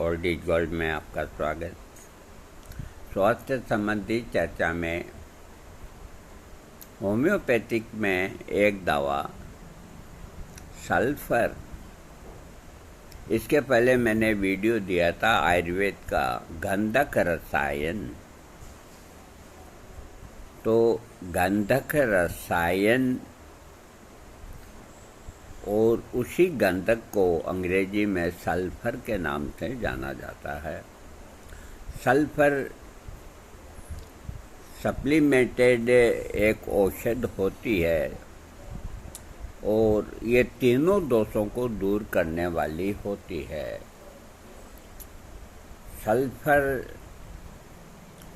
Old is gold में आपका स्वागत। स्वास्थ्य संबंधी चर्चा में होम्योपैथिक में एक दवा सल्फर, इसके पहले मैंने वीडियो दिया था आयुर्वेद का गंधक रसायन। तो गंधक रसायन और उसी गंधक को अंग्रेजी में सल्फर के नाम से जाना जाता है। सल्फर सप्लीमेंटेड एक औषध होती है और ये तीनों दोषों को दूर करने वाली होती है। सल्फर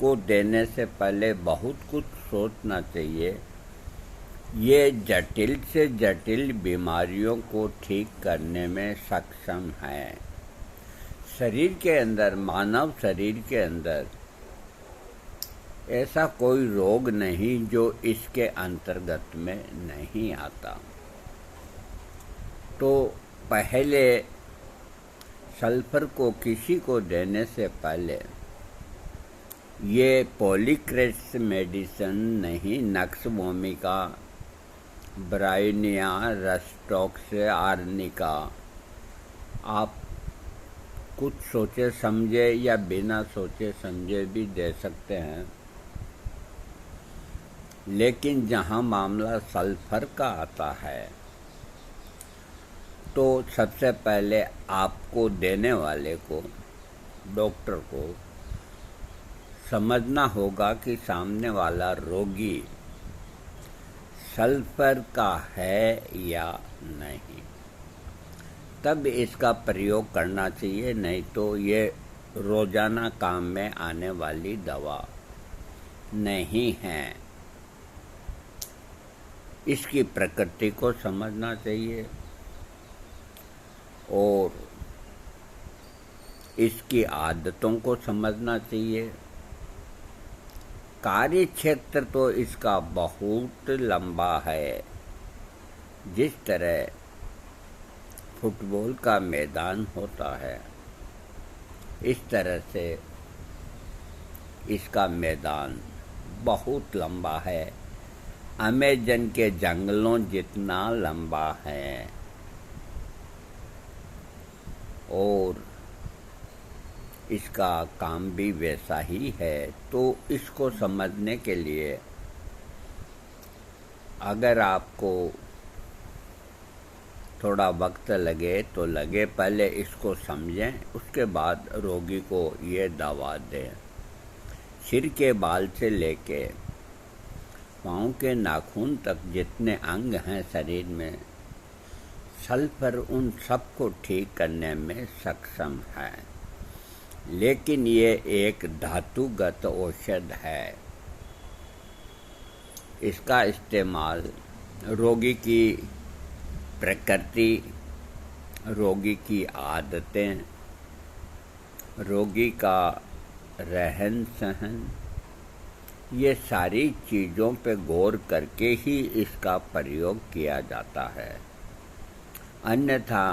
को देने से पहले बहुत कुछ सोचना चाहिए। ये जटिल से जटिल बीमारियों को ठीक करने में सक्षम है। शरीर के अंदर, मानव शरीर के अंदर ऐसा कोई रोग नहीं जो इसके अंतर्गत में नहीं आता। तो पहले सल्फर को किसी को देने से पहले ये पॉलीक्रेट्स मेडिसिन नहीं, nux vomica, Bryonia, rhus tox, arnica, आप कुछ सोचे समझे या बिना सोचे समझे भी दे सकते हैं। लेकिन जहां मामला सल्फर का आता है तो सबसे पहले आपको देने वाले को, डॉक्टर को समझना होगा कि सामने वाला रोगी सल्फर का है या नहीं, तब इसका प्रयोग करना चाहिए। नहीं तो ये रोजाना काम में आने वाली दवा नहीं है। इसकी प्रकृति को समझना चाहिए और इसकी आदतों को समझना चाहिए। कार्य क्षेत्र तो इसका बहुत लंबा है। जिस तरह फुटबॉल का मैदान होता है, इस तरह से इसका मैदान बहुत लंबा है। अमेज़न के जंगलों जितना लंबा है और इसका काम भी वैसा ही है। तो इसको समझने के लिए अगर आपको थोड़ा वक्त लगे तो लगे, पहले इसको समझें, उसके बाद रोगी को ये दवा दें। सिर के बाल से लेके पाँव के नाखून तक जितने अंग हैं शरीर में, सल्फर उन सबको ठीक करने में सक्षम है। लेकिन ये एक धातुगत औषध है। इसका इस्तेमाल रोगी की प्रकृति, रोगी की आदतें, रोगी का रहन सहन, ये सारी चीज़ों पे गौर करके ही इसका प्रयोग किया जाता है। अन्यथा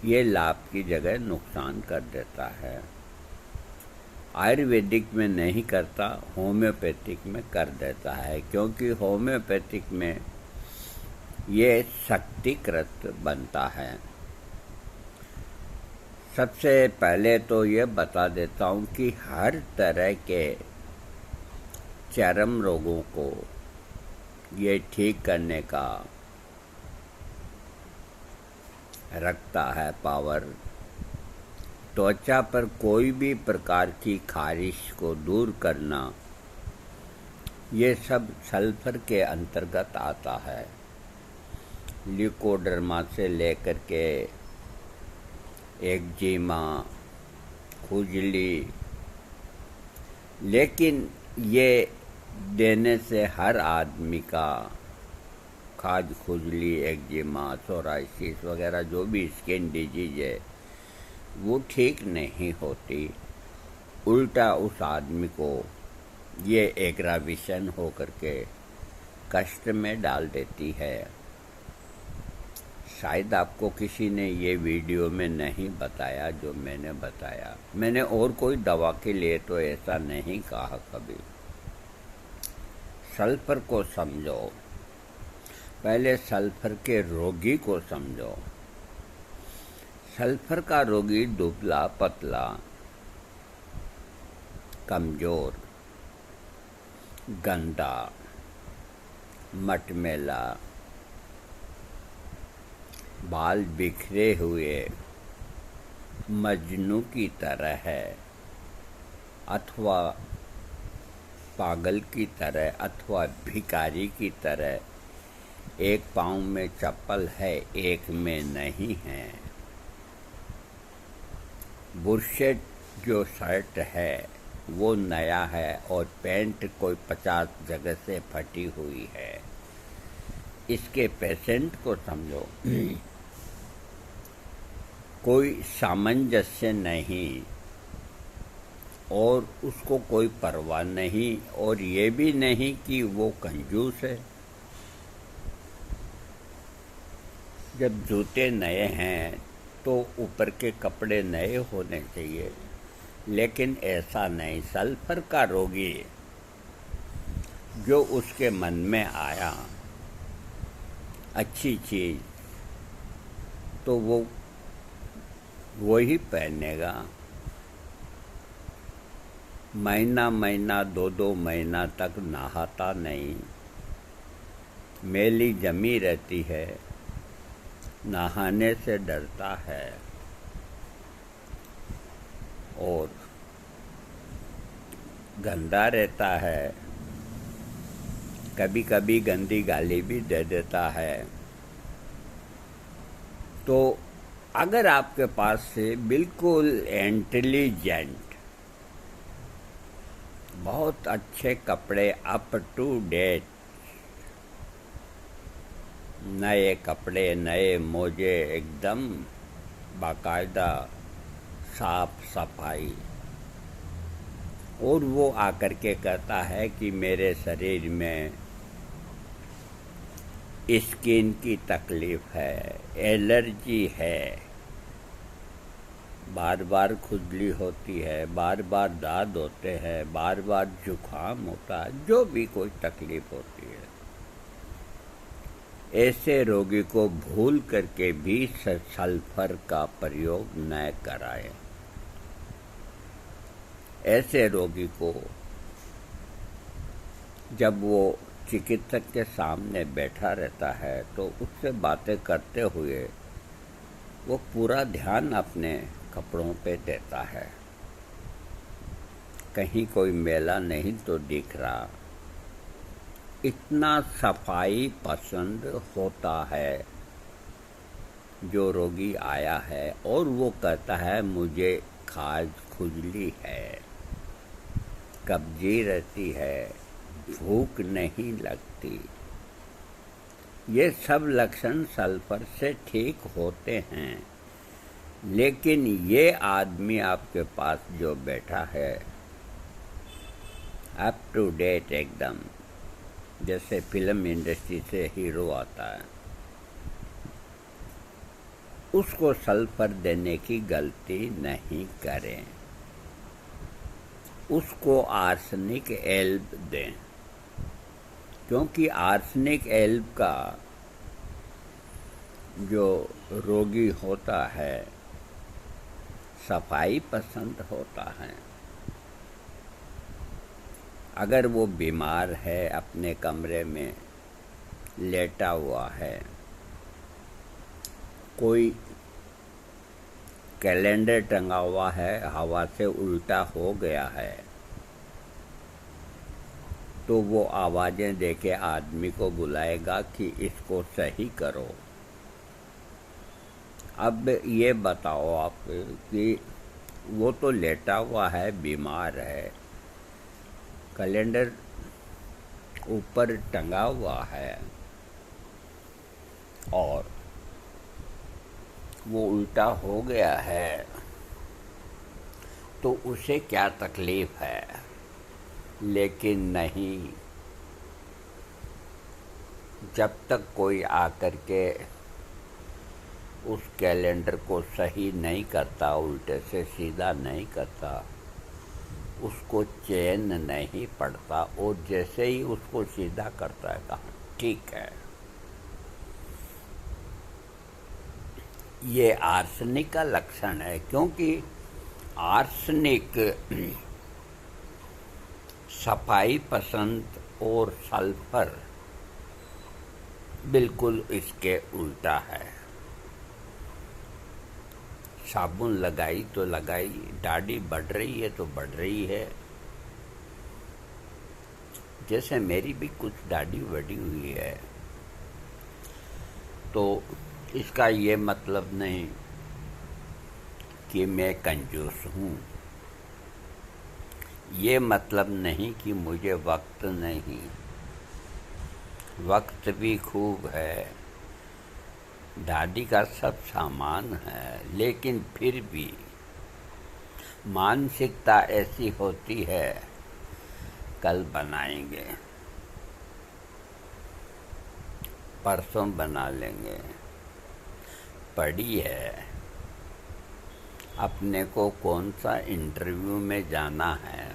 ये लाभ की जगह नुकसान कर देता है। आयुर्वेदिक में नहीं करता, होम्योपैथिक में कर देता है, क्योंकि होम्योपैथिक में ये शक्तिकृत बनता है। सबसे पहले तो ये बता देता हूँ कि हर तरह के चर्म रोगों को ये ठीक करने का रखता है पावर। त्वचा पर कोई भी प्रकार की खारिश को दूर करना, ये सब सल्फर के अंतर्गत आता है। ल्यूकोडर्मा से लेकर के एक्जिमा, खुजली, लेकिन ये देने से हर आदमी का खाज, खुजली, एक्जिमा, सोराइसिस वगैरह जो भी स्किन डिजीज है वो ठीक नहीं होती। उल्टा उस आदमी को ये एग्रावेशन होकर के कष्ट में डाल देती है। शायद आपको किसी ने ये वीडियो में नहीं बताया जो मैंने बताया। मैंने और कोई दवा के लिए तो ऐसा नहीं कहा कभी। सल्फर को समझो, पहले सल्फर के रोगी को समझो। सल्फर का रोगी दुबला पतला, कमजोर, गंदा, मटमैला, बाल बिखरे हुए मजनू की तरह है, अथवा पागल की तरह, अथवा भिखारी की तरह। एक पाँव में चप्पल है, एक में नहीं है। बुरशेट जो शर्ट है वो नया है और पैंट कोई 50 जगह से फटी हुई है। इसके पेशेंट को समझो। कोई सामंजस्य नहीं और उसको कोई परवाह नहीं, और ये भी नहीं कि वो कंजूस है। जब जूते नए हैं तो ऊपर के कपड़े नए होने चाहिए, लेकिन ऐसा नहीं। सल्फर का रोगी जो उसके मन में आया अच्छी चीज, तो वो ही पहनेगा। महीना महीना 2-2 महीना तक नहाता नहीं, मैली जमी रहती है, नहाने से डरता है और गंदा रहता है। कभी कभी गंदी गाली भी दे देता है। तो अगर आपके पास से बिल्कुल इंटेलिजेंट, बहुत अच्छे कपड़े, अप टू डेट, नए कपड़े, नए मोजे, एकदम बाकायदा साफ सफाई, और वो आकर के कहता है कि मेरे शरीर में स्किन की तकलीफ है, एलर्जी है, बार बार खुजली होती है, बार बार दाद होते हैं, बार बार जुकाम होता है, जो भी कोई तकलीफ होती है, ऐसे रोगी को भूल करके भी सल्फर का प्रयोग न कराएं। ऐसे रोगी को जब वो चिकित्सक के सामने बैठा रहता है तो उससे बातें करते हुए वो पूरा ध्यान अपने कपड़ों पे देता है। कहीं कोई मैला नहीं तो दिख रहा। इतना सफाई पसंद होता है जो रोगी आया है, और वो कहता है मुझे खाज खुजली है, कब्जी रहती है, भूख नहीं लगती। ये सब लक्षण सल्फर से ठीक होते हैं। लेकिन ये आदमी आपके पास जो बैठा है अप टू डेट एकदम, जैसे फिल्म इंडस्ट्री से हीरो आता है, उसको सल्फर देने की गलती नहीं करें। उसको आर्सेनिक एल्ब दें, क्योंकि आर्सेनिक एल्ब का जो रोगी होता है सफाई पसंद होता है। अगर वो बीमार है, अपने कमरे में लेटा हुआ है, कोई कैलेंडर टंगा हुआ है, हवा से उल्टा हो गया है, तो वो आवाज़ें देके आदमी को बुलाएगा कि इसको सही करो। अब ये बताओ आप कि वो तो लेटा हुआ है, बीमार है, कैलेंडर ऊपर टंगा हुआ है और वो उल्टा हो गया है, तो उसे क्या तकलीफ है। लेकिन नहीं, जब तक कोई आकर के उस कैलेंडर को सही नहीं करता, उल्टे से सीधा नहीं करता, उसको चैन नहीं पड़ता, और जैसे ही उसको सीधा करता है कहा ठीक है। ये आर्सेनिक का लक्षण है, क्योंकि आर्सेनिक सफाई पसंद और सल्फर बिल्कुल इसके उल्टा है। साबुन लगाई तो लगाई, दाढ़ी बढ़ रही है तो बढ़ रही है। जैसे मेरी भी कुछ दाढ़ी बढ़ी हुई है, तो इसका ये मतलब नहीं कि मैं कंजूस हूँ, ये मतलब नहीं कि मुझे वक्त नहीं, वक्त भी खूब है, दाढ़ी का सब सामान है, लेकिन फिर भी मानसिकता ऐसी होती है कल बनाएंगे, परसों बना लेंगे, पड़ी है, अपने को कौन सा इंटरव्यू में जाना है,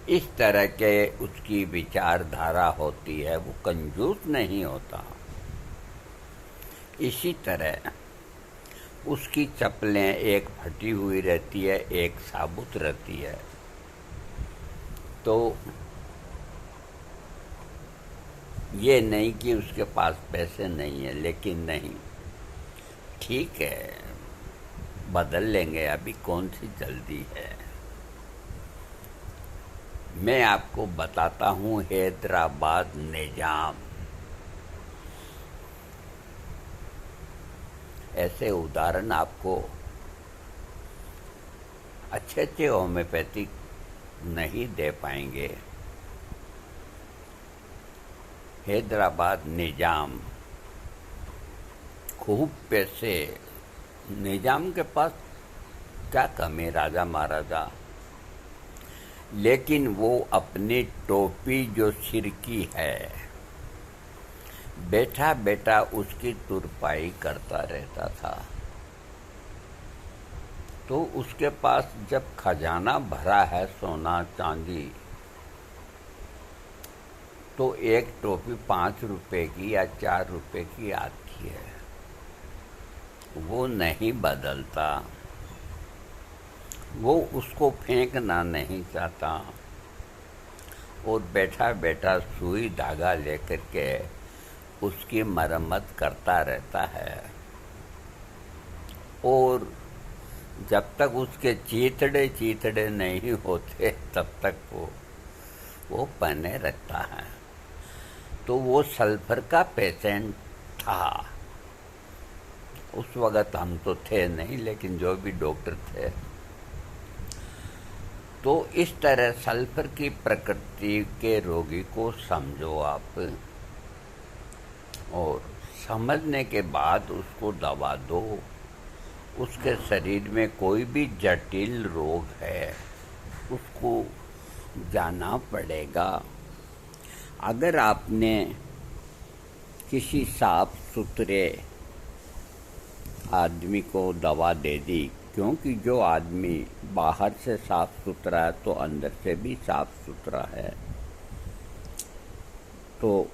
इस तरह के उसकी विचारधारा होती है। वो कंजूस नहीं होता। इसी तरह उसकी चप्पलें एक फटी हुई रहती है, एक साबुत रहती है, तो ये नहीं कि उसके पास पैसे नहीं है, लेकिन नहीं, ठीक है, बदल लेंगे, अभी कौन सी जल्दी है। मैं आपको बताता हूँ हैदराबाद निजाम। ऐसे उदाहरण आपको अच्छे अच्छे होम्योपैथिक नहीं दे पाएंगे। हैदराबाद निजाम, खूब पैसे, निजाम के पास क्या कमी, राजा महाराजा, लेकिन वो अपनी टोपी जो सिर की है, बैठा बैठा उसकी तुरपाई करता रहता था। तो उसके पास जब खजाना भरा है सोना चांदी, तो एक टोपी 5 रुपए की या 4 रुपए की आती है, वो नहीं बदलता, वो उसको फेंकना नहीं चाहता, और बैठा बैठा सुई धागा लेकर के उसकी मरम्मत करता रहता है। और जब तक उसके चीथड़े चीथड़े नहीं होते तब तक वो पहने रहता है। तो वो सल्फर का पेशेंट था। उस वक़्त हम तो थे नहीं, लेकिन जो भी डॉक्टर थे, तो इस तरह सल्फर की प्रकृति के रोगी को समझो आप, और समझने के बाद उसको दवा दो। उसके शरीर में कोई भी जटिल रोग है, उसको जाना पड़ेगा। अगर आपने किसी साफ सुथरे आदमी को दवा दे दी, क्योंकि जो आदमी बाहर से साफ सुथरा है तो अंदर से भी साफ सुथरा है, तो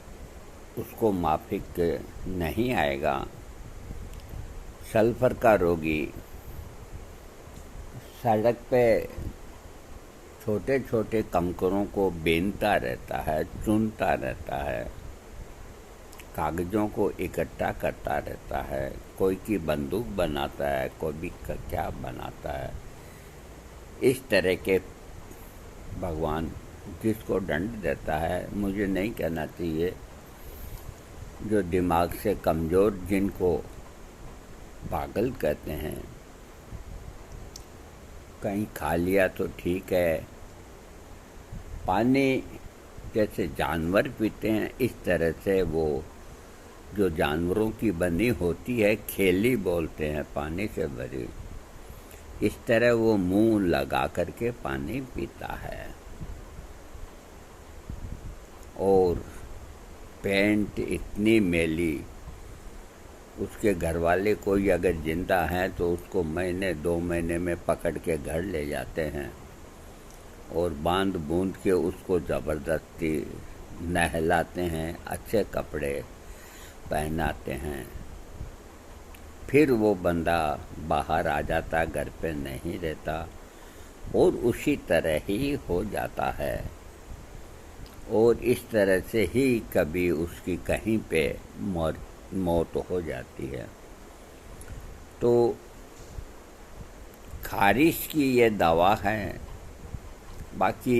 उसको माफिक नहीं आएगा। सल्फर का रोगी सड़क पे छोटे छोटे कंकरों को बीनता रहता है, चुनता रहता है, कागजों को इकट्ठा करता रहता है, कोई की बंदूक बनाता है, कोई भी क्या बनाता है। इस तरह के भगवान जिसको दंड देता है, मुझे नहीं कहना चाहिए, जो दिमाग से कमज़ोर, जिनको पागल कहते हैं, कहीं खा लिया तो ठीक है। पानी जैसे जानवर पीते हैं, इस तरह से वो जो जानवरों की बनी होती है, खेली बोलते हैं, पानी से भरी, इस तरह वो मुंह लगा करके पानी पीता है। और पैंट इतनी मैली उसके घर वाले कोई अगर जिंदा हैं तो उसको महीने 2 महीने में पकड़ के घर ले जाते हैं और बांध बूंद के उसको ज़बरदस्ती नहलाते हैं, अच्छे कपड़े पहनाते हैं। फिर वो बंदा बाहर आ जाता, घर पे नहीं रहता और उसी तरह ही हो जाता है। और इस तरह से ही कभी उसकी कहीं पे मौत हो जाती है। तो खारिश की ये दवा है। बाकी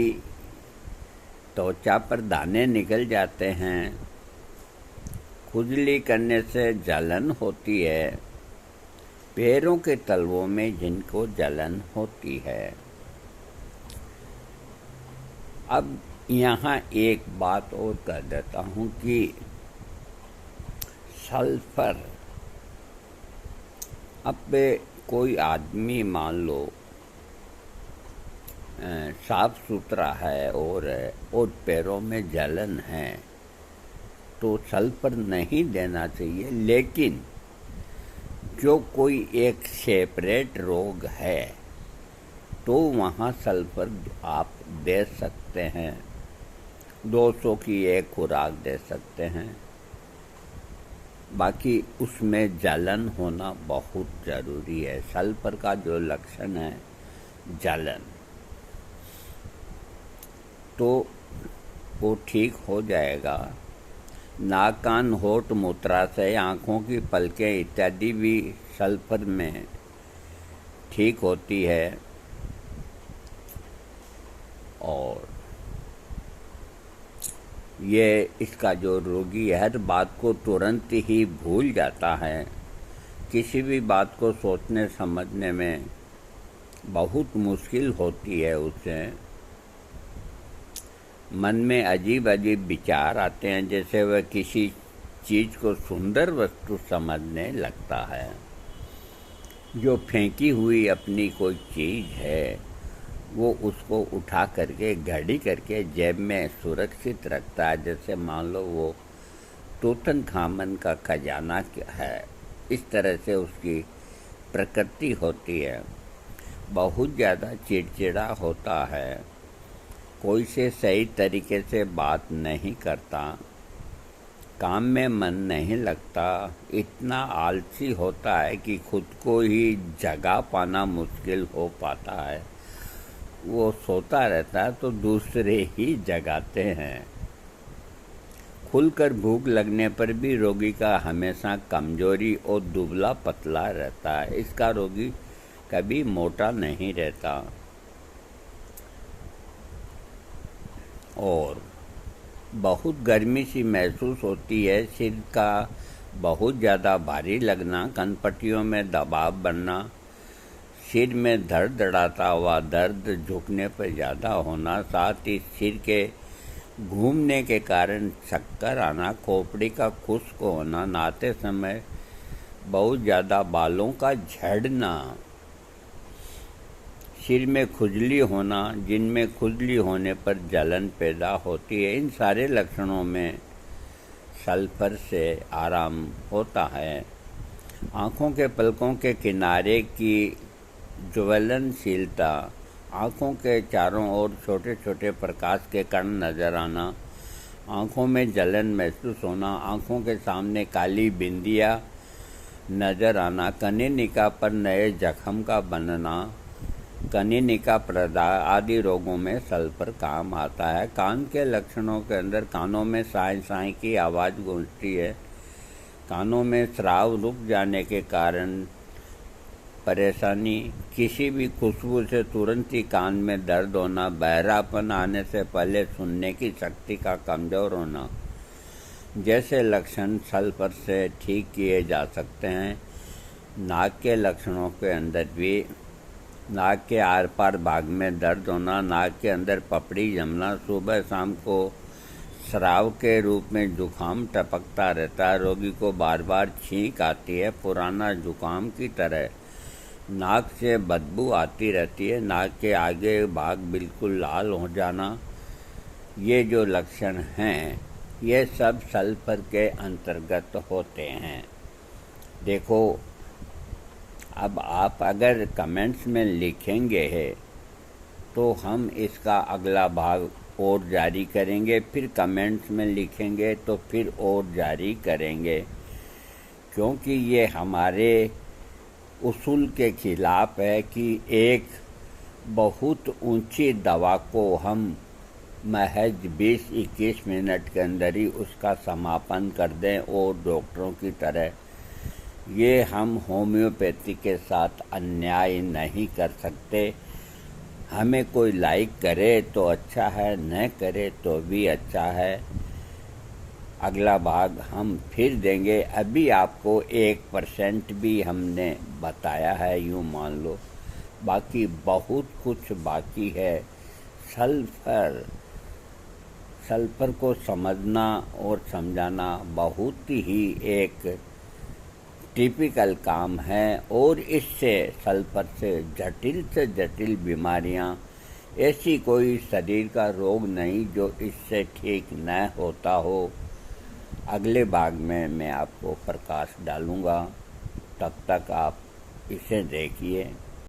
त्वचा पर दाने निकल जाते हैं, खुजली करने से जलन होती है, पैरों के तलवों में जिनको जलन होती है। अब यहाँ एक बात और कह देता हूँ कि सल्फर, अब कोई आदमी मान लो साफ सुथरा है और पैरों में जलन है तो सल्फर नहीं देना चाहिए। लेकिन जो कोई एक सेपरेट रोग है तो वहाँ सल्फर आप दे सकते हैं, 200 की एक खुराक दे सकते हैं। बाकी उसमें जलन होना बहुत ज़रूरी है। सल्फर का जो लक्षण है जलन, तो वो ठीक हो जाएगा। नाक कान होठ मूत्राशय, आँखों की पलकें इत्यादि भी सल्फर में ठीक होती है। और ये इसका जो रोगी हर बात को तुरंत ही भूल जाता है, किसी भी बात को सोचने समझने में बहुत मुश्किल होती है उसे। मन में अजीब अजीब विचार आते हैं, जैसे वह किसी चीज़ को सुंदर वस्तु समझने लगता है। जो फेंकी हुई अपनी कोई चीज़ है वो उसको उठा करके घड़ी करके जेब में सुरक्षित रखता है, जैसे मान लो वो तूतनखामन का खजाना है। इस तरह से उसकी प्रकृति होती है। बहुत ज़्यादा चिड़चिड़ा होता है, कोई से सही तरीके से बात नहीं करता, काम में मन नहीं लगता, इतना आलसी होता है कि खुद को ही जगा पाना मुश्किल हो पाता है। वो सोता रहता है तो दूसरे ही जगाते हैं। खुलकर भूख लगने पर भी रोगी का हमेशा कमजोरी और दुबला पतला रहता है। इसका रोगी कभी मोटा नहीं रहता। और बहुत गर्मी सी महसूस होती है, सिर का बहुत ज़्यादा भारी लगना, कनपट्टियों में दबाव बनना, सिर में धड़धड़ाता हुआ दर्द, झुकने पर ज़्यादा होना, साथ ही सिर के घूमने के कारण चक्कर आना, खोपड़ी का खुश्क होना, नहाते समय बहुत ज़्यादा बालों का झड़ना, सिर में खुजली होना, जिनमें खुजली होने पर जलन पैदा होती है। इन सारे लक्षणों में सल्फर से आराम होता है। आँखों के पलकों के किनारे की ज्वलनशीलता, आँखों के चारों ओर छोटे छोटे प्रकाश के कण नजर आना, आँखों में जलन महसूस होना, आँखों के सामने काली बिंदियाँ नजर आना, कनिनिका पर नए जख्म का बनना, कनिनिका प्रदाह आदि रोगों में सल्फर काम आता है। कान के लक्षणों के अंदर कानों में साई साई की आवाज़ गूंजती है, कानों में स्राव रुक जाने के कारण परेशानी, किसी भी खुशबू से तुरंत ही कान में दर्द होना, बहरापन आने से पहले सुनने की शक्ति का कमज़ोर होना जैसे लक्षण सल्फर से ठीक किए जा सकते हैं। नाक के लक्षणों के अंदर भी नाक के आर पार भाग में दर्द होना, नाक के अंदर पपड़ी जमना, सुबह शाम को स्राव के रूप में जुकाम टपकता रहता है, रोगी को बार बार छींक आती है, पुराना जुकाम की तरह नाक से बदबू आती रहती है, नाक के आगे भाग बिल्कुल लाल हो जाना, ये जो लक्षण हैं ये सब सल्फर के अंतर्गत होते हैं। देखो, अब आप अगर कमेंट्स में लिखेंगे है तो हम इसका अगला भाग और जारी करेंगे, फिर कमेंट्स में लिखेंगे तो फिर और जारी करेंगे, क्योंकि ये हमारे उसूल के खिलाफ है कि एक बहुत ऊंची दवा को हम महज 20-21 मिनट के अंदर ही उसका समापन कर दें और डॉक्टरों की तरह। ये हम होम्योपैथी के साथ अन्याय नहीं कर सकते। हमें कोई लाइक करे तो अच्छा है, न करे तो भी अच्छा है। अगला भाग हम फिर देंगे। अभी आपको 1% भी हमने बताया है, यूँ मान लो, बाकी बहुत कुछ बाकी है। सल्फर को समझना और समझाना बहुत ही एक टिपिकल काम है, और इससे सल्फर से जटिल बीमारियां, ऐसी कोई शरीर का रोग नहीं जो इससे ठीक न होता हो। अगले भाग में मैं आपको प्रकाश डालूँगा, तब तक आप इसे देखिए।